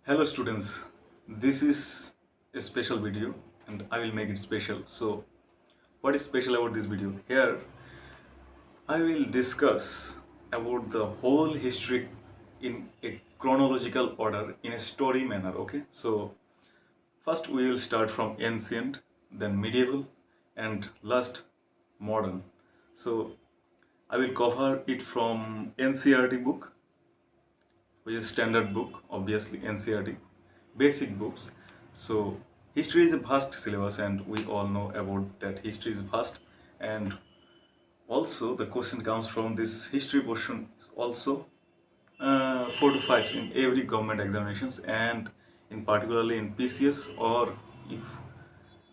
Hello students, this is a special video and I will make it special. So what is special about this video? Here I will discuss about the whole history in a chronological order in a story manner, okay? So first we will start from ancient, then medieval and last modern. So I will cover it from NCRT book, which is standard book, obviously NCRT, basic books. So history is a vast syllabus and we all know about that history is vast, and also the question comes from this history portion is also 4 to 5 in every government examinations, and in particularly in PCS, or if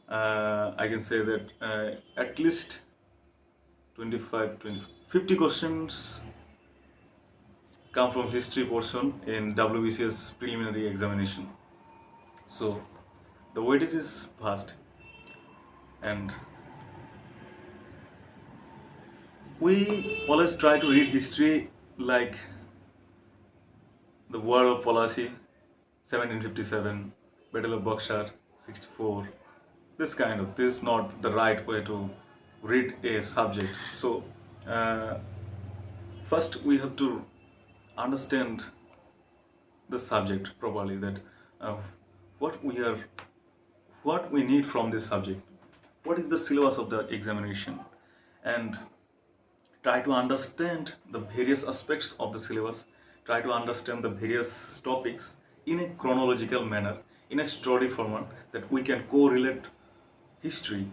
I can say that at least 25 20 50 questions come from history portion in WBCS preliminary examination. So the weightage is vast, and we always try to read history like the War of Polacy, 1757, Battle of Buxar, 64. This is not the right way to read a subject. So uh, first we have to understand the subject properly. That uh, what we are, what we need from this subject, what is the syllabus of the examination, and try to understand the various aspects of the syllabus, try to understand the various topics in a chronological manner, in a story format, that we can correlate history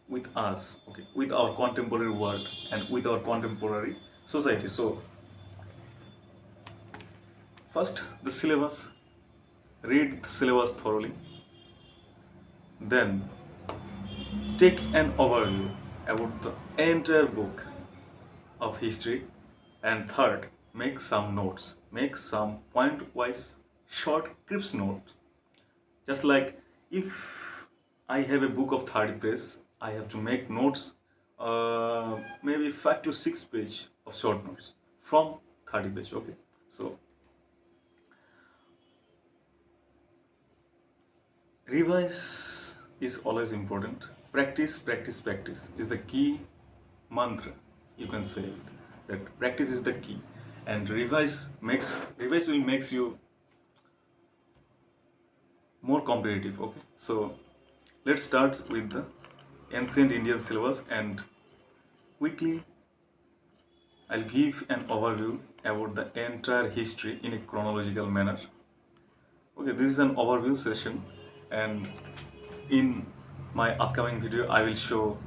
with us, okay, with our contemporary world and with our contemporary society. So first the syllabus, read the syllabus thoroughly, then take an overview about the entire book of history, and third, make some notes, make some point wise short crisp notes. Just like if I have a book of 30 pages, I have to make notes, maybe 5 to 6 page of short notes from 30 page, okay? So revise is always important. Practice, practice, practice is the key mantra. You can say it, that practice is the key, and revise will makes you more competitive. Okay, so let's start with the ancient Indian syllabus, and quickly I'll give an overview about the entire history in a chronological manner. Okay, this is an overview session, and in my upcoming video I will show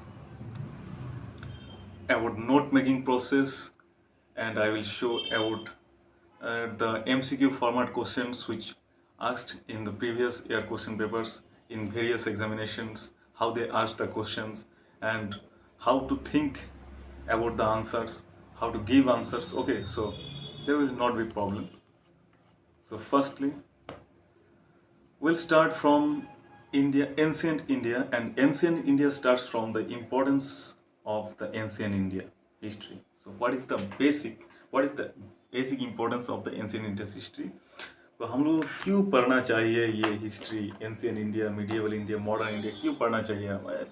about note making process, and I will show about the MCQ format questions which asked in the previous year question papers in various examinations, how they asked the questions and how to think about the answers, how to give answers. Okay, so there will not be problem. So firstly, we'll start from India, ancient India, and ancient India starts from the importance of the ancient India history. So what is the basic importance of the ancient India's history? तो हम लोग क्यों पढ़ना चाहिए ये history, ancient India, medieval India, modern India क्यों पढ़ना चाहिए हमें?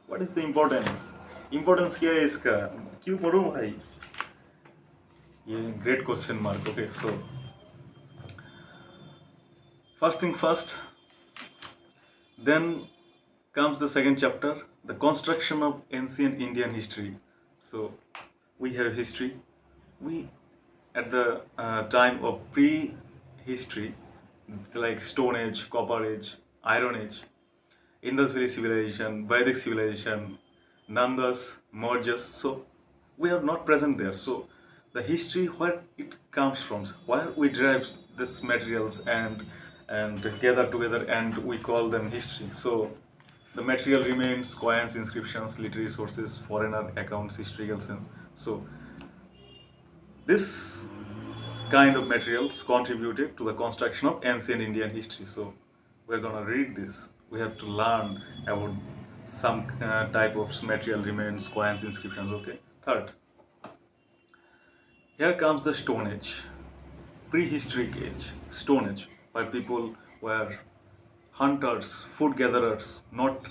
What is the importance? Importance क्या है इसका? क्यों पढ़ो भाई? ये great question mark. Okay, so first thing first, then comes the second chapter, the construction of ancient Indian history. So we have history. We at the time of pre-history, like Stone Age, Copper Age, Iron Age, Indus Valley Civilization, Vedic Civilization, Nandas, Mauryas. So we are not present there. So the history, where it comes from, where we derive this materials and gather together and we call them history. So the material remains coins, inscriptions, literary sources, foreigner accounts, historical sense. So this kind of materials contributed to the construction of ancient Indian history. So we're gonna read this. We have to learn about some type of material remains, coins, inscriptions. Okay. Third, here comes the Stone Age, prehistoric age, Stone Age. where people were hunters, food gatherers, not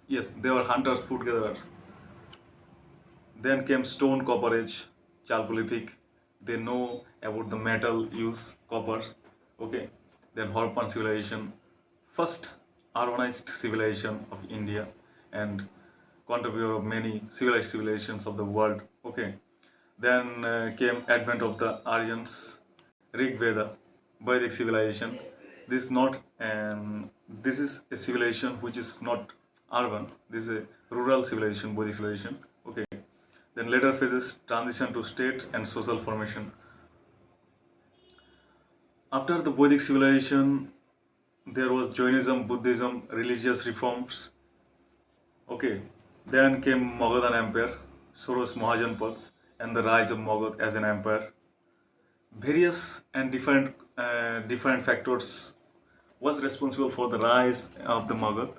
yes, they were hunters, food gatherers. Then came stone copper age, Chalcolithic. They know about the metal use, copper. Okay. Then Harappan civilization, first urbanized civilization of India and contributor of many civilized civilizations of the world. Okay. Then came advent of the Aryans, Rig Veda, Vedic civilization. This is not this is a civilization which is not urban. This is a rural civilization, Vedic civilization. Okay. Then later phases transition to state and social formation. After the Vedic civilization, there was Jainism, Buddhism, religious reforms. Okay. Then came Magadhan Empire, Soros Mahajanpads, and the rise of Magad as an empire. Various and different factors was responsible for the rise of the Magad,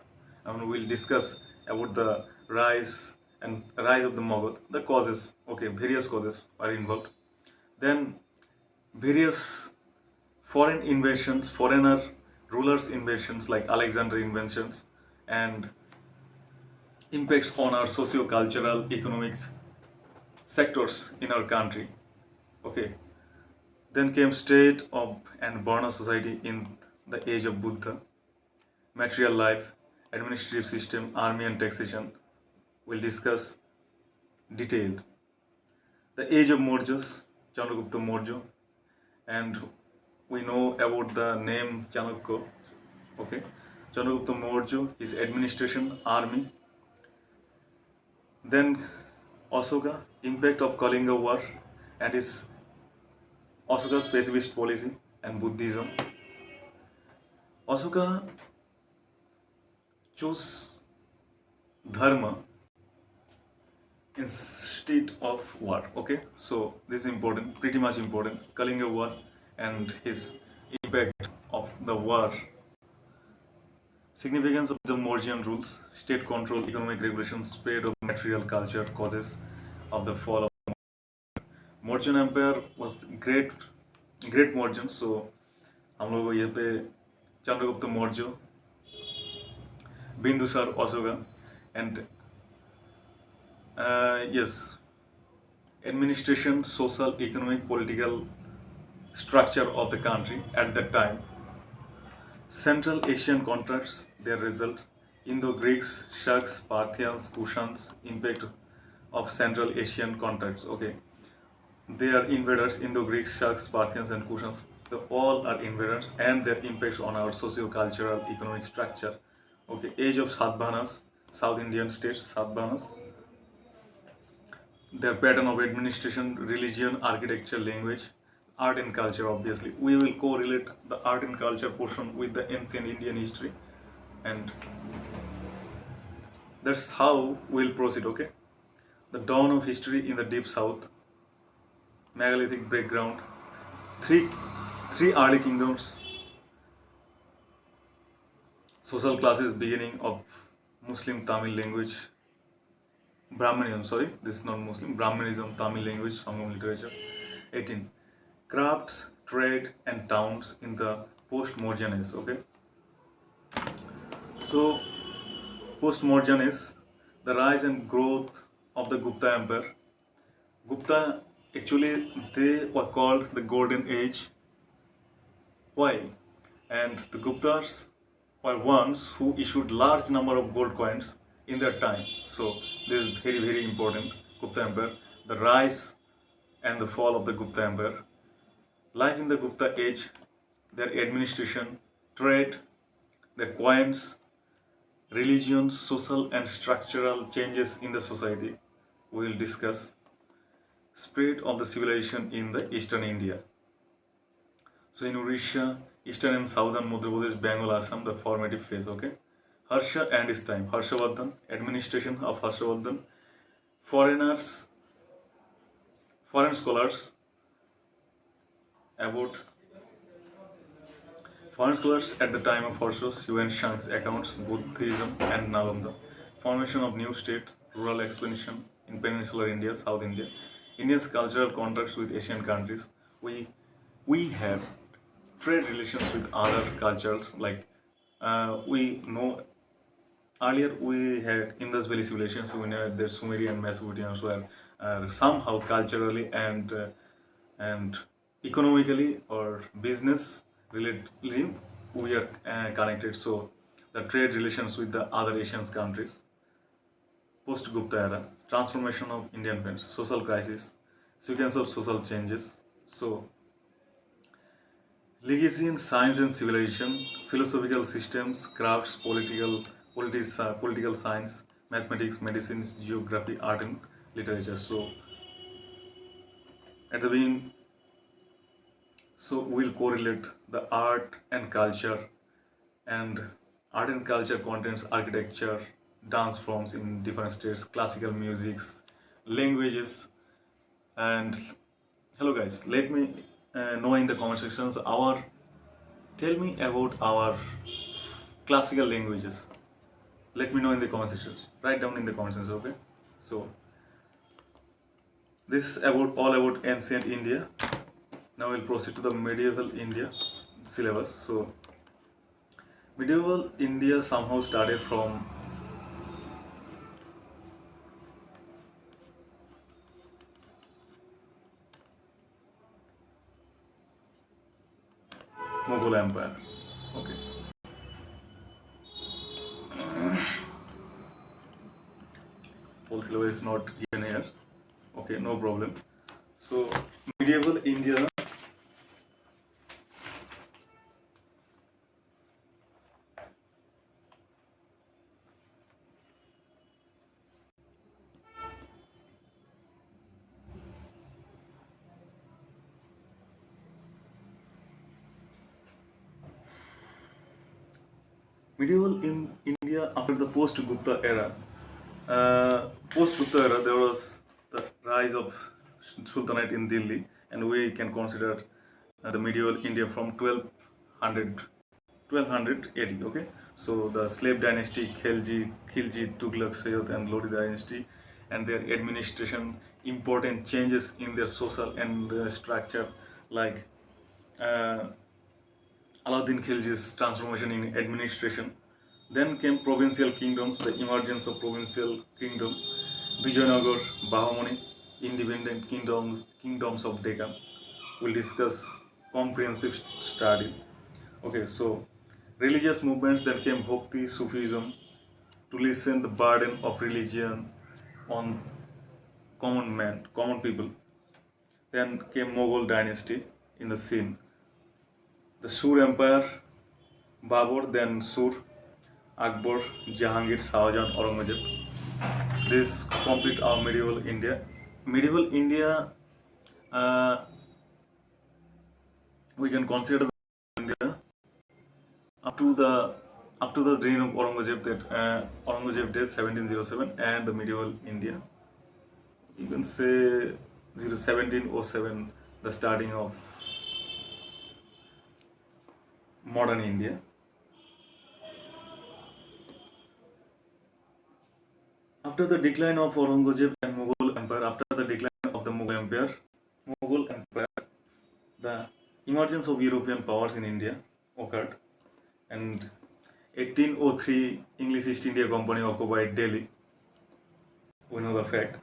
and we'll discuss about the rise of the Magad, the causes. Okay, various causes are involved. Then various foreign invasions, foreigner rulers invasions like Alexander inventions, and impacts on our socio-cultural, economic sectors in our country. Okay, then came state of and Varna society in the age of Buddha, material life, administrative system, army and taxation. We'll discuss detailed. The age of Mauryas, Chandragupta Maurya, and we know about the name Chanakya. Okay, Chandragupta Maurya, his administration, army. Then Ashoka, impact of Kalinga War, and his Ashoka's pacifist policy and Buddhism. Ashoka chose dharma instead of war. Okay, so this is important, pretty much important. Kalinga War and his impact of the war. Significance of the Mauryan rules, state control, economic regulation, spread of material culture, causes of the fall of Mauryan Empire was great Mauryan. So हम लोग यहाँ पे Chandragupta Maurya, Bindusar, Ashoka, and yes, administration, social, economic, political structure of the country at that time. Central Asian contracts, their results. Indo-Greeks, Shuks, Parthians, Kushans, impact of Central Asian contracts. Okay, they are invaders. Indo-Greeks, Shuks, Parthians, and Kushans. They all are invaders, and their impacts on our socio-cultural, economic structure. Okay, age of Satavahanas, South Indian states, Satavahanas. Their pattern of administration, religion, architecture, language, art and culture. Obviously we will correlate the art and culture portion with the ancient Indian history, and that's how we'll proceed. Okay, the dawn of history in the deep south, megalithic background, three three early kingdoms, social classes, beginning of Muslim Tamil language, Brahmanism, sorry, this is not Muslim, Brahmanism, Tamil language, Sangam literature. 18. Crafts, trade, and towns in the post-Mauryan age. Okay, so post-Mauryan is the rise and growth of the Gupta Empire. Gupta, actually, they were called the Golden Age. Why? And the Guptas were ones who issued large number of gold coins in their time. So this is very important. Gupta Empire, the rise and the fall of the Gupta Empire. Life in the Gupta age, their administration, trade, their coins, religion, social and structural changes in the society. We will discuss spread of the civilization in the eastern India. So in Odisha, eastern and southern Madhya Pradesh, Bengal, Assam, the formative phase. Okay, Harsha and his time. Harshavardhan, administration of Harshavardhan. Foreigners, foreign scholars about foreign scholars at the time of Harsha's Yuan Shang's accounts, Buddhism and Nalanda. Formation of new state, rural expansion in peninsular India, South India. India's cultural contacts with Asian countries. We we had trade relations with other cultures. Like we know earlier we had Indus Valley civilizations. We know the Sumerian Mesopotamians were somehow culturally and economically or business related we are connected. So the trade relations with the other Asian countries. Post Gupta era, transformation of Indian friends, social crisis, sequence of social changes. So legacy in science and civilization, philosophical systems, crafts, political science, mathematics, medicine, geography, art, and literature. So at the beginning, so we'll correlate the art and culture, and art and culture contains architecture, dance forms in different states, classical musics, languages, and hello guys. Let me know in the comment sections our tell me about our classical languages. Let me know in the comment sections. Write down in the comment sections, okay? So this is about all about ancient India. Now we'll proceed to the medieval India syllabus. So medieval India somehow started from Mughal Empire. Okay. Whole syllabus is not given here. Okay, no problem. So medieval India, medieval in India after the post-Gupta era. Post-Gupta era, there was the rise of Sultanate in Delhi, and we can consider the medieval India from 1200 AD. Okay, so the slave dynasty, Khilji, Tughlaq, Sayyid, and Lodi dynasty, and their administration, important changes in their social and structure, like uh, Alauddin Khilji's transformation in administration. Then came provincial kingdoms, the emergence of provincial kingdom, Vijayanagar, Bahamani, independent kingdoms of Deccan. We'll discuss comprehensive study. Okay, so religious movements, then came Bhakti, Sufism, to lessen the burden of religion on common people. Then came Mughal dynasty in the scene. The Sur Empire, Babur, then Sur, Akbar, Jahangir, Shahjahan, Aurangzeb. This complete our medieval India. Medieval India, uh, we can consider India up to the reign of Aurangzeb, that Aurangzeb death 1707, and the medieval India. You can say 1707, the starting of modern India. After the decline of Aurangzeb and Mughal Empire, after the decline of the Mughal Empire, the emergence of European powers in India occurred, and 1803 English East India Company occupied Delhi. We know the fact.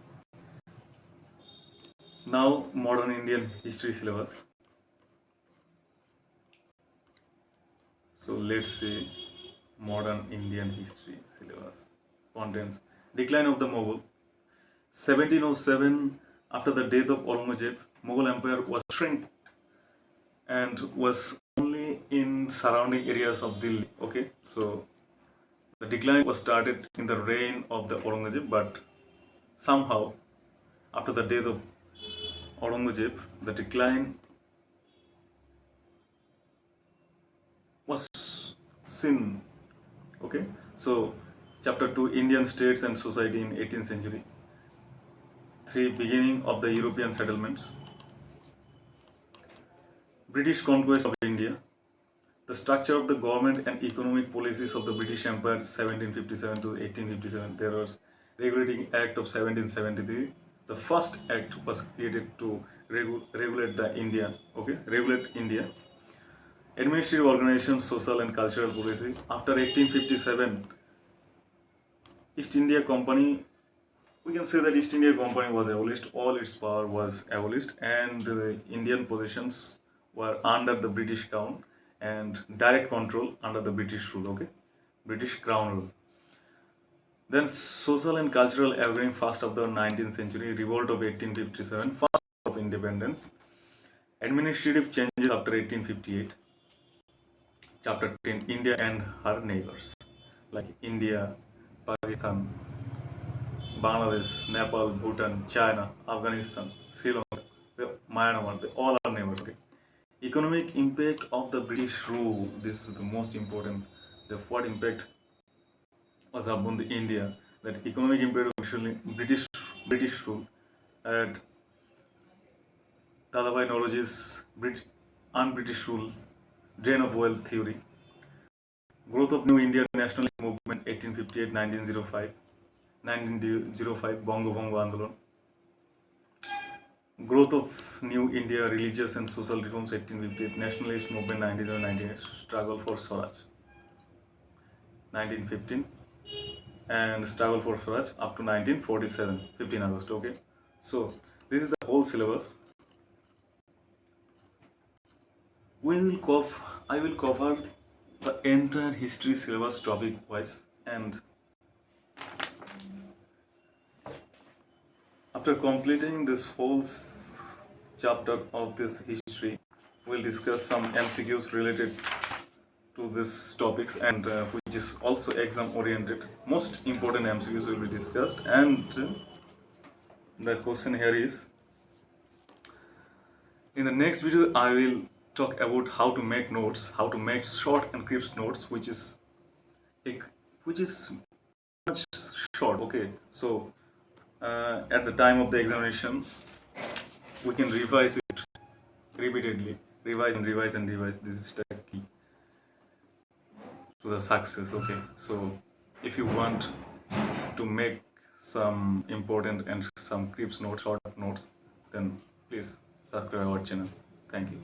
Now modern Indian history syllabus. So let's see modern Indian history syllabus. Contents: decline of the Mughal. 1707, after the death of Aurangzeb, Mughal Empire was shrunk and was only in surrounding areas of Delhi. Okay, so the decline was started in the reign of the Aurangzeb, but somehow after the death of Aurangzeb, the decline was seen. Okay, so chapter 2, Indian states and society in 18th century. 3, beginning of the European settlements. British conquest of India. The structure of the government and economic policies of the British Empire 1757 to 1857. There was Regulating Act of 1773. The first act was created to regulate the India. Okay, regulate India. Administrative organization, social and cultural policy. After 1857, East India Company, we can say that East India Company was abolished. All its power was abolished, and the Indian possessions were under the British Crown and direct control under the British rule. Okay, British Crown rule. Then social and cultural awakening, first of the 19th century, revolt of 1857, first of independence, administrative changes after 1858, chapter 10, India and her neighbors, like India, Pakistan, Bangladesh, Nepal, Bhutan, China, Afghanistan, Sri Lanka, Myanmar, they all are neighbors. Okay. Economic impact of the British rule, this is the most important. What impact was upon the India, that economic impact of British rule at Dadabhai Naoroji's un-British rule, drain of wealth theory, growth of new Indian nationalist movement 1858-1905, 1905 Bongo Bongo Andolan, growth of new India religious and social reforms 1858, nationalist movement 1998, struggle for Swaraj 1915, and struggle for Swaraj up to 1947, 15 August. Okay, so this is the whole syllabus. I will cover the entire history syllabus topic wise, and after completing this whole chapter of this history, we'll discuss some MCQs related to these topics, and which is also exam oriented. Most important MCQs will be discussed, and the question here is, in the next video I will talk about how to make notes, how to make short and crisp notes, which is much short. Okay, so at the time of the examinations, we can revise it repeatedly, revise and revise and revise. This is the key to the success. Okay, so if you want to make some important and some crisp notes, short notes, then please subscribe our channel. Thank you.